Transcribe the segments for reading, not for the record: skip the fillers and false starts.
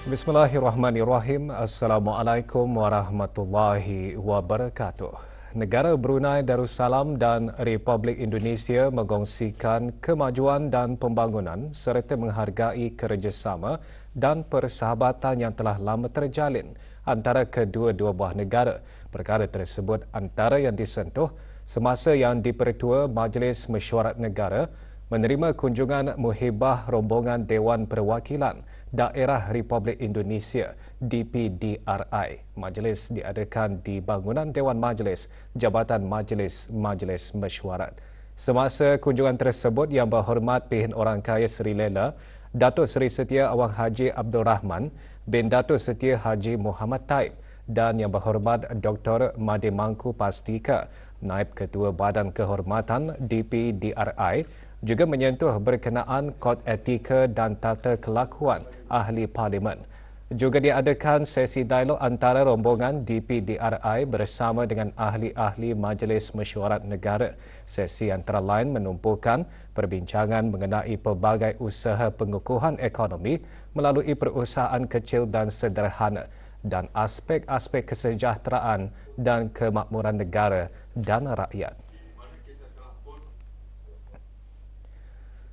Bismillahirrahmanirrahim. Assalamualaikum warahmatullahi wabarakatuh. Negara Brunei Darussalam dan Republik Indonesia mengkongsikan kemajuan dan pembangunan serta menghargai kerjasama dan persahabatan yang telah lama terjalin antara kedua-dua buah negara. Perkara tersebut antara yang disentuh semasa yang Dipertua Majlis Mesyuarat Negara menerima kunjungan muhibah rombongan Dewan Perwakilan Daerah Republik Indonesia DPDRI. Majlis diadakan di bangunan Dewan Majlis Jabatan Majlis Mesyuarat. Semasa kunjungan tersebut, Yang Berhormat Pihin Orang Kaya Seri Lela Datuk Seri Setia Awang Haji Abdul Rahman bin Datuk Setia Haji Muhammad Taib dan Yang Berhormat Dr. Made Mangku Pastika, Naib Ketua Badan Kehormatan DPDRI, juga menyentuh berkenaan kod etika dan tata kelakuan ahli parlimen. Juga diadakan sesi dialog antara rombongan DPDRI bersama dengan ahli-ahli Majlis Mesyuarat Negara. Sesi antara lain menumpukan perbincangan mengenai pelbagai usaha pengukuhan ekonomi melalui perusahaan kecil dan sederhana dan aspek-aspek kesejahteraan dan kemakmuran negara dan rakyat.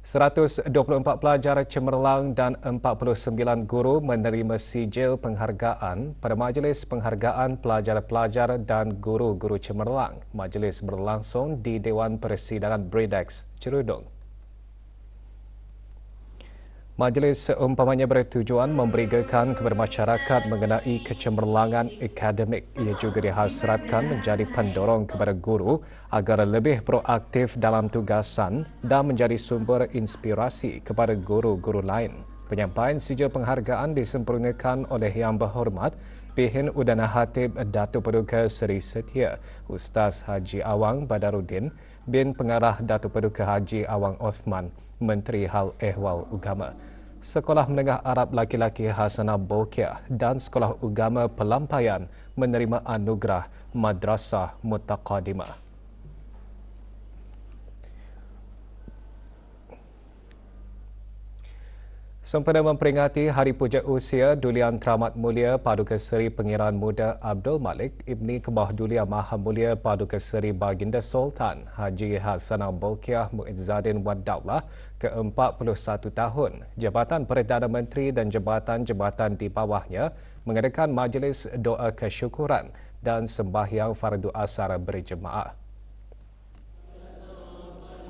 124 pelajar cemerlang dan 49 guru menerima sijil penghargaan pada Majlis Penghargaan Pelajar-Pelajar dan Guru-Guru Cemerlang. Majlis berlangsung di Dewan Persidangan Bredex, Cerudong. Majlis seumpamanya bertujuan memberigakan kepada masyarakat mengenai kecemerlangan akademik. Ia juga dihasratkan menjadi pendorong kepada guru agar lebih proaktif dalam tugasan dan menjadi sumber inspirasi kepada guru-guru lain. Penyampaian sijil penghargaan disempurnakan oleh Yang Berhormat Pihin Udana Hatib Datuk Paduka Seri Setia Ustaz Haji Awang Badaruddin bin Pengarah Datuk Paduka Haji Awang Othman, Menteri Hal Ehwal Ugama. Sekolah Menengah Arab Laki-Laki Hasanah Bolkiah dan Sekolah Ugama Pelampaian menerima anugerah Madrasah Mutaqaddimah. Sempena memperingati Hari Puja Usia Duli-Yang Teramat Mulia Paduka Seri Pangeran Muda Abdul Malik Ibni Kebah Duli-Yang Maha Mulia Paduka Seri Baginda Sultan Haji Hasanah Bolkiah Muizzaddin Wad Daulah ke-41 tahun, Jabatan Perdana Menteri dan jabatan-jabatan di bawahnya mengadakan majlis doa kesyukuran dan sembahyang fardu asar berjemaah.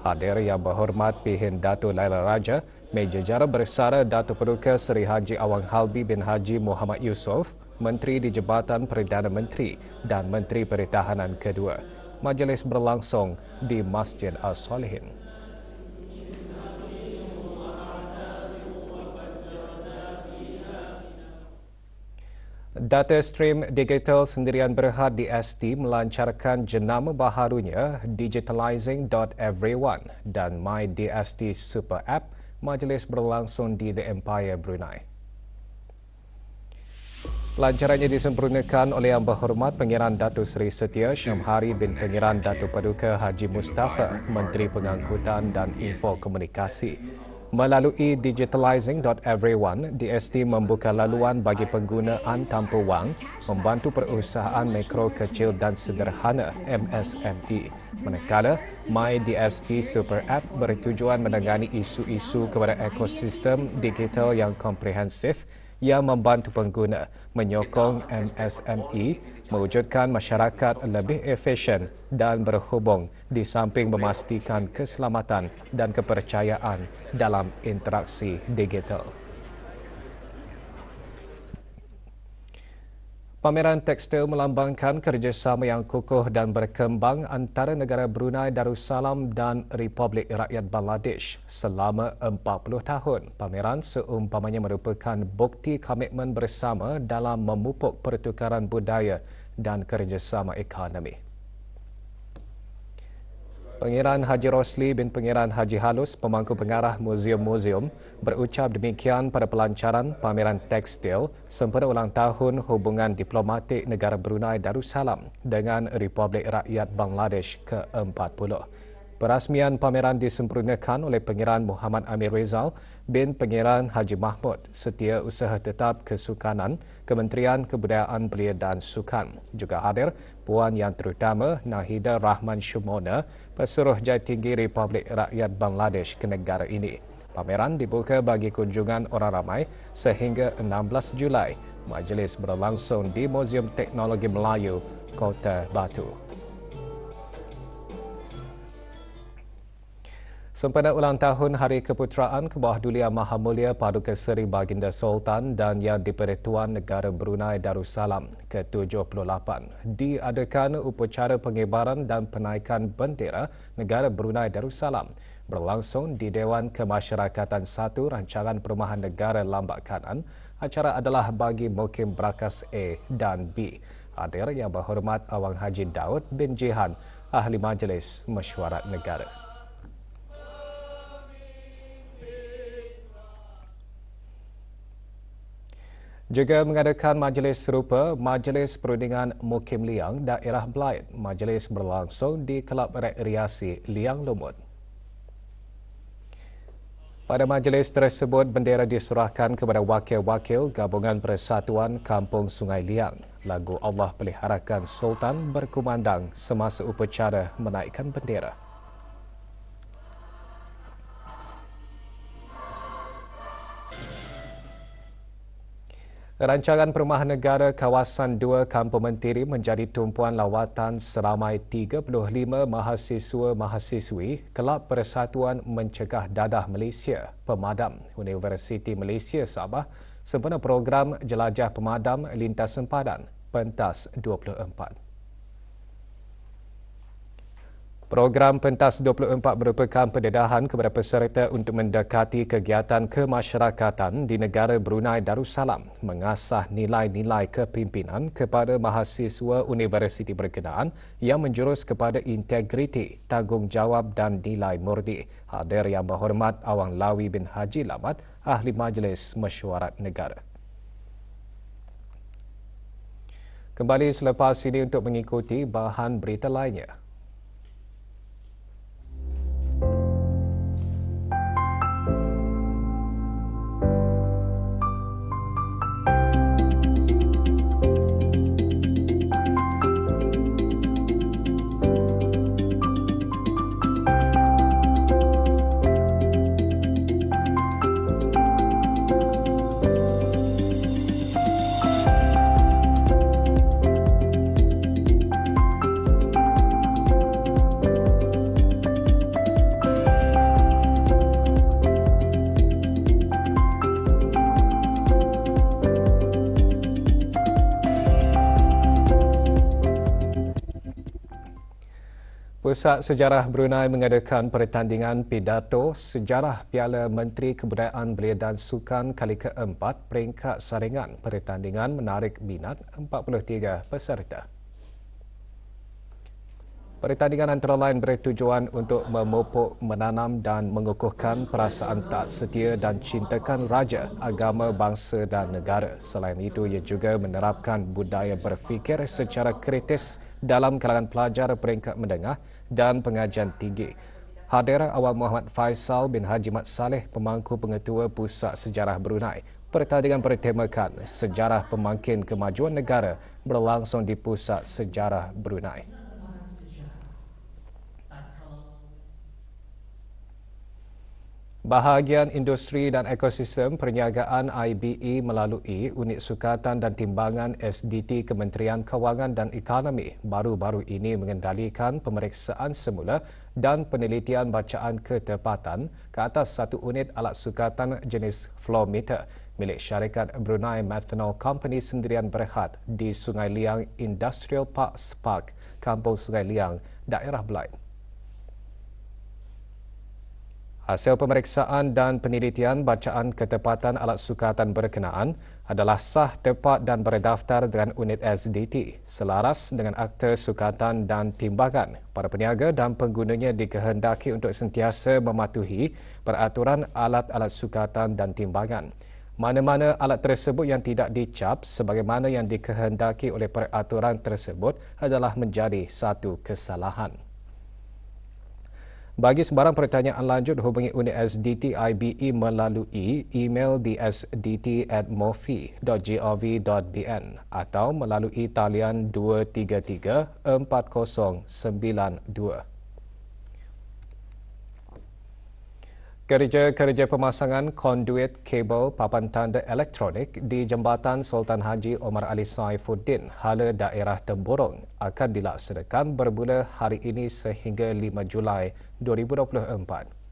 Hadir Yang Berhormat Pihin Dato' Laila Raja, Meja Jara Bersara Datuk Paduka Seri Haji Awang Halbi bin Haji Muhammad Yusof, Menteri di Jabatan Perdana Menteri dan Menteri Pertahanan kedua. Majlis berlangsung di Masjid As-Solihin. Data Stream Digital Sendirian Berhad DST melancarkan jenama baharunya Digitalizing.Everyone dan My DST Super App. Majlis berlangsung di The Empire Brunei. Pelancarannya disempurnakan oleh Yang Berhormat Pangeran Datuk Seri Setia Syamhari bin Pangeran Datuk Paduka Haji Mustafa, Menteri Pengangkutan dan Info Komunikasi. Melalui Digitalizing.Everyone, DST membuka laluan bagi penggunaan tanpa wang, membantu perusahaan mikro, kecil dan sederhana MSME. Manakala My DST Super App bertujuan menangani isu-isu kepada ekosistem digital yang komprehensif yang membantu pengguna menyokong MSME mewujudkan masyarakat lebih efisien dan berhubung di samping memastikan keselamatan dan kepercayaan dalam interaksi digital. Pameran tekstil melambangkan kerjasama yang kukuh dan berkembang antara negara Brunei Darussalam dan Republik Rakyat Bangladesh selama 40 tahun. Pameran seumpamanya merupakan bukti komitmen bersama dalam memupuk pertukaran budaya dan kerjasama ekonomi. Pangeran Haji Rosli bin Pangeran Haji Halus, pemangku pengarah muzium-muzium, berucap demikian pada pelancaran pameran tekstil sempena ulang tahun hubungan diplomatik negara Brunei Darussalam dengan Republik Rakyat Bangladesh ke-40. Perasmian pameran disempurnakan oleh Pangeran Muhammad Amir Rizal bin Pangeran Haji Mahmud, Setiausaha Tetap Kesukanan, Kementerian Kebudayaan Belia dan Sukan. Juga hadir Puan Yang Terutama Nahida Rahman Shumona, Pesuruh Jaya-Tinggi Republik Rakyat Bangladesh ke negara ini. Pameran dibuka bagi kunjungan orang ramai sehingga 16 Julai. Majlis berlangsung di Muzium Teknologi Melayu, Kota Batu. Sempena ulang tahun Hari Keputeraan ke bawah Duli Yang Maha Mulia Paduka Seri Baginda Sultan dan Yang di-Pertuan Negara Brunei Darussalam ke-78, diadakan upacara pengibaran dan penaikan bendera negara Brunei Darussalam berlangsung di Dewan Kemasyarakatan 1 Rancangan Perumahan Negara Lambak Kanan. Acara adalah bagi Mukim Brakas A dan B. Hadir Yang Berhormat Awang Haji Daud bin Jihan, Ahli Majlis Mesyuarat Negara. Juga mengadakan majlis serupa Majlis Perundingan Mukim Liang Daerah Belaid. Majlis berlangsung di Kelab Rekreasi Liang Lumut. Pada majlis tersebut, bendera diserahkan kepada wakil-wakil Gabungan Persatuan Kampung Sungai Liang. Lagu Allah Peliharakan Sultan berkumandang semasa upacara menaikkan bendera. Rancangan Perumahan Negara Kawasan 2 Kampung Mentiri menjadi tumpuan lawatan seramai 35 mahasiswa-mahasiswi Kelab Persatuan Mencegah Dadah Malaysia, Pemadam, Universiti Malaysia Sabah sempena program Jelajah Pemadam Lintas Sempadan, Pentas 24. Program Pentas 24 merupakan pendedahan kepada peserta untuk mendekati kegiatan kemasyarakatan di negara Brunei Darussalam, mengasah nilai-nilai kepimpinan kepada mahasiswa universiti berkenaan yang menjurus kepada integriti, tanggungjawab dan nilai murni. Hadir Yang Berhormat Awang Lawi bin Haji Lamat, Ahli Majlis Mesyuarat Negara. Kembali selepas ini untuk mengikuti bahan berita lainnya. Pusat Sejarah Brunei mengadakan pertandingan pidato sejarah Piala Menteri Kebudayaan Belia dan Sukan kali keempat peringkat saringan. Pertandingan menarik minat 43 peserta. Pertandingan antara lain bertujuan untuk memupuk, menanam dan mengukuhkan perasaan taat setia dan cintakan raja, agama, bangsa dan negara. Selain itu, ia juga menerapkan budaya berfikir secara kritis dalam kalangan pelajar peringkat menengah dan pengajian tinggi. Hadir Awang Muhammad Faisal bin Haji Mat Saleh, Pemangku Pengetua Pusat Sejarah Brunei. Pertandingan bertemakan Sejarah Pemangkin Kemajuan Negara berlangsung di Pusat Sejarah Brunei. Bahagian Industri dan Ekosistem Perniagaan IBE melalui Unit Sukatan dan Timbangan SDT Kementerian Kewangan dan Ekonomi baru-baru ini mengendalikan pemeriksaan semula dan penelitian bacaan ketepatan ke atas satu unit alat sukatan jenis flow meter milik syarikat Brunei Methanol Company Sendirian Berhad di Sungai Liang Industrial Park Spark, Kampung Sungai Liang, Daerah Belaid. Hasil pemeriksaan dan penelitian bacaan ketepatan alat sukatan berkenaan adalah sah, tepat dan berdaftar dengan unit SDT, selaras dengan Akta Sukatan dan Timbangan. Para peniaga dan penggunanya dikehendaki untuk sentiasa mematuhi peraturan alat-alat sukatan dan timbangan. Mana-mana alat tersebut yang tidak dicap sebagaimana yang dikehendaki oleh peraturan tersebut adalah menjadi satu kesalahan. Bagi sebarang pertanyaan lanjut, hubungi unit SDT IBE melalui email di sdt@mofi.gov.bn atau melalui talian 233 4092. Kerja-kerja pemasangan konduit kabel papan tanda elektronik di Jambatan Sultan Haji Omar Ali Saifuddin hala daerah Temburong akan dilaksanakan bermula hari ini sehingga 5 Julai 2024.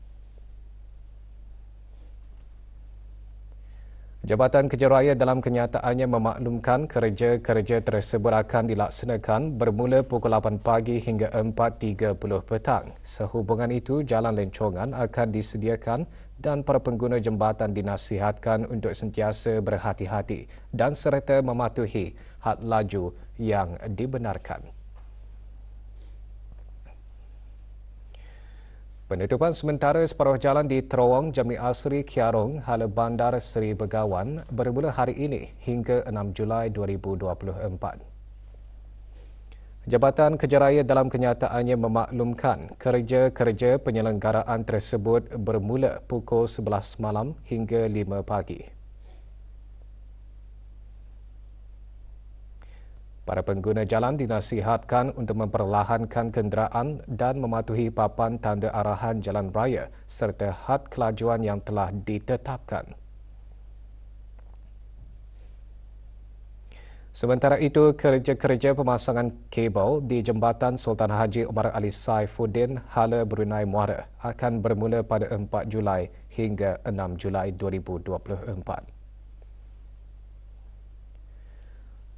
Jabatan Kerja Raya dalam kenyataannya memaklumkan kerja-kerja tersebut akan dilaksanakan bermula pukul 8 pagi hingga 4.30 petang. Sehubungan itu, jalan lencongan akan disediakan dan para pengguna jambatan dinasihatkan untuk sentiasa berhati-hati dan serta mematuhi had laju yang dibenarkan. Penutupan sementara separuh jalan di Terowong Jami'ah Seri Kiarong hala Bandar Seri Begawan bermula hari ini hingga 6 Julai 2024. Jabatan Kerja Raya dalam kenyataannya memaklumkan kerja-kerja penyelenggaraan tersebut bermula pukul 11 malam hingga 5 pagi. Para pengguna jalan dinasihatkan untuk memperlahankan kenderaan dan mematuhi papan tanda arahan jalan raya serta had kelajuan yang telah ditetapkan. Sementara itu, kerja-kerja pemasangan kabel di Jambatan Sultan Haji Omar Ali Saifuddin hala Brunei Muara akan bermula pada 4 Julai hingga 6 Julai 2024.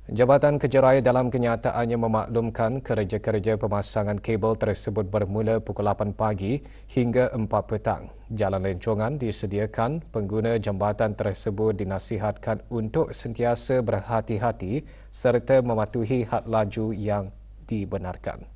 Jabatan Kerja Raya dalam kenyataannya memaklumkan kerja-kerja pemasangan kabel tersebut bermula pukul 8 pagi hingga 4 petang. Jalan lencongan disediakan, pengguna jambatan tersebut dinasihatkan untuk sentiasa berhati-hati serta mematuhi had laju yang dibenarkan.